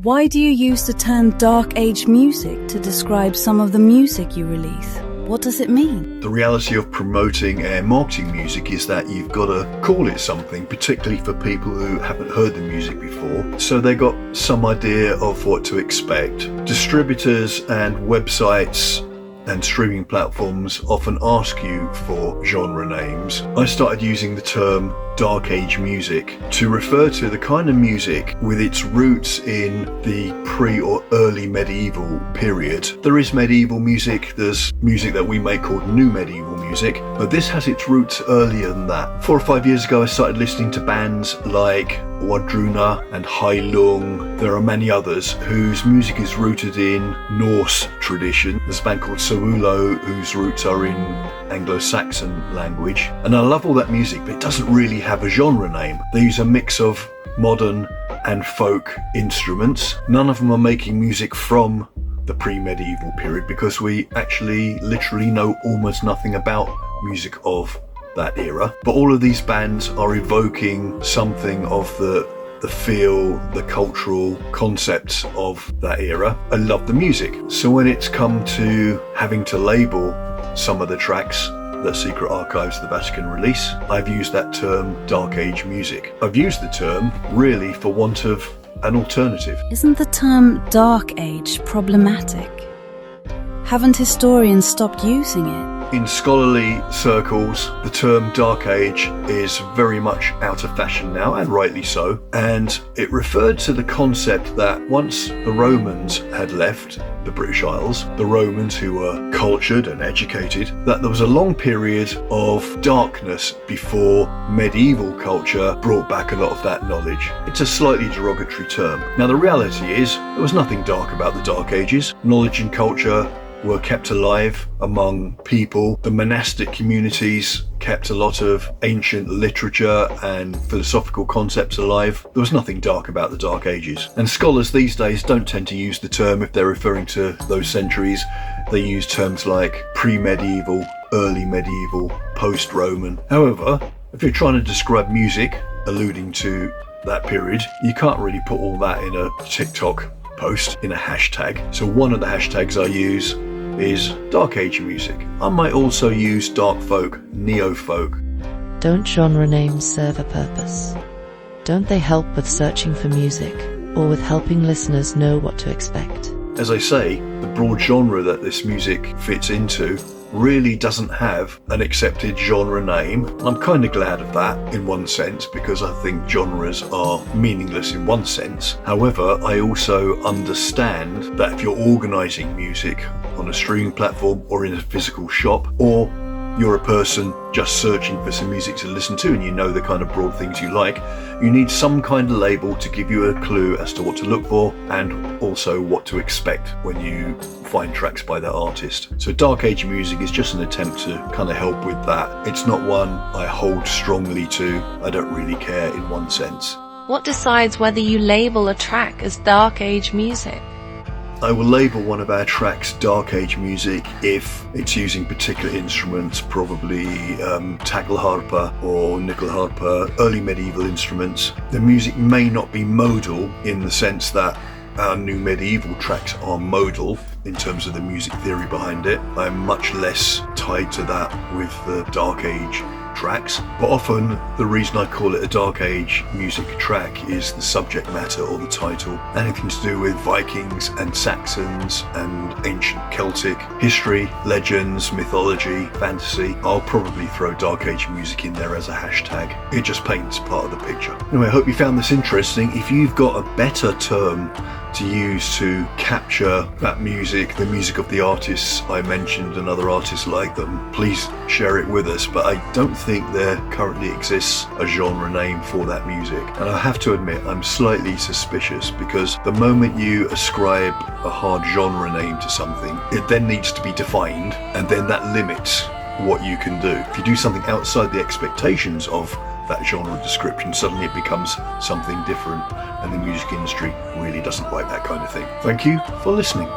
Why do you use the term Dark Age music to describe some of the music you release? What does it mean? The reality of promoting and marketing music is that you've got to call it something, particularly for people who haven't heard the music before, so they got some idea of what to expect. Distributors and websites and streaming platforms often ask you for genre names. I started using the term Dark Age music to refer to the kind of music with its roots in the pre or early medieval period. There is medieval music, there's music that we may call new medieval music, but this has its roots earlier than that. 4 or 5 years ago I started listening to bands like Wadruna and Heilung. There are many others whose music is rooted in Norse tradition. There's a band called Saulo whose roots are in Anglo-Saxon language, and I love all that music, but it doesn't really have a genre name. They use a mix of modern and folk instruments. None of them are making music from the pre-medieval period because we actually literally know almost nothing about music of that era. But all of these bands are evoking something of the feel, the cultural concepts of that era. I love the music. So when it's come to having to label some of the tracks that Secret Archives of the Vatican release, I've used that term Dark Age music. I've used the term really for want of an alternative. Isn't the term Dark Age problematic? Haven't historians stopped using it? In scholarly circles, the term Dark Age is very much out of fashion now, and rightly so, and it referred to the concept that once the Romans had left the British Isles, the Romans who were cultured and educated, that there was a long period of darkness before medieval culture brought back a lot of that knowledge. It's a slightly derogatory term. Now the reality is, there was nothing dark about the Dark Ages. Knowledge and culture were kept alive among people. The monastic communities kept a lot of ancient literature and philosophical concepts alive. There was nothing dark about the Dark Ages. And scholars these days don't tend to use the term if they're referring to those centuries. They use terms like pre-medieval, early medieval, post-Roman. However, if you're trying to describe music alluding to that period, you can't really put all that in a TikTok post, in a hashtag. So one of the hashtags I use is Dark Age music. I might also use dark folk, neo folk. Don't genre names serve a purpose? Don't they help with searching for music, or with helping listeners know what to expect? As I say, the broad genre that this music fits into really doesn't have an accepted genre name. I'm kind of glad of that in one sense, because I think genres are meaningless in one sense. However, I also understand that if you're organising music on a streaming platform or in a physical shop, or you're a person just searching for some music to listen to and you know the kind of broad things you like, you need some kind of label to give you a clue as to what to look for and also what to expect when you find tracks by that artist. So Dark Age music is just an attempt to kind of help with that. It's not one I hold strongly to. I don't really care in one sense. What decides whether you label a track as Dark Age music? I will label one of our tracks Dark Age music if it's using particular instruments, probably tagelharpa or nyckelharpa, early medieval instruments. The music may not be modal in the sense that our new medieval tracks are modal in terms of the music theory behind it. I'm much less tied to that with the Dark Age tracks, but often the reason I call it a Dark Age music track is the subject matter or the title. Anything to do with Vikings and Saxons and ancient Celtic history, legends, mythology, fantasy, I'll probably throw Dark Age music in there as a hashtag. It just paints part of the picture. Anyway, I hope you found this interesting. If you've got a better term to use to capture that music, the music of the artists I mentioned and other artists like them, please share it with us. But I don't think there currently exists a genre name for that music. And I have to admit, I'm slightly suspicious, because the moment you ascribe a hard genre name to something, it then needs to be defined, and then that limits what you can do. If you do something outside the expectations of that genre description, suddenly it becomes something different, and the music industry really doesn't like that kind of thing. Thank you for listening.